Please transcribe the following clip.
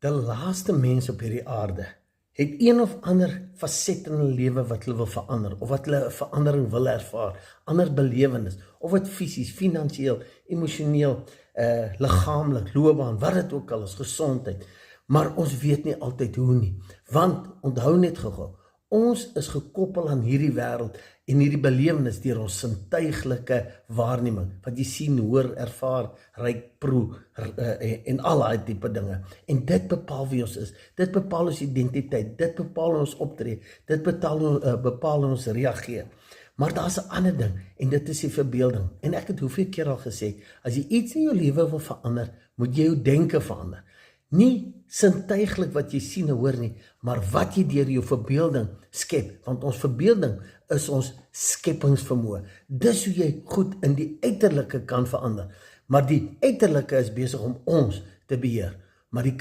Die laaste mens op hierdie aarde het een of ander faset in hulle lewe wat hulle wil verander, of wat hulle 'n verandering wil ervaar, ander belewenis, of wat fisies, finansiëel, emosioneel, liggaamlik, loopbaan, wat dit ook al is, gesondheid. Maar ons weet nie altyd hoe nie, want onthou net gou, ons is gekoppel aan hierdie wêreld en hierdie belewenis deur ons sintuiglike waarneming, wat jy sien, hoor, ervaar, ruik, proe en al daai tipe dinge. En dit bepaal wie ons is, dit bepaal ons identiteit, dit bepaal ons optree, dit bepaal ons reageer. Maar daar's 'n ander ding, en dit is die verbeelding. En ek het hoeveel keer al gesê, as jy iets in jou lewe wil verander, moet jy jou denke verander. Nie sintuiglik wat jy sien en hoor nie, maar wat jy deur jou verbeelding skep, want ons verbeelding is ons skepingsvermoë. Dis hoe jy goed in die uiterlike kan verander, maar die uiterlike is besig om ons te beheer, maar die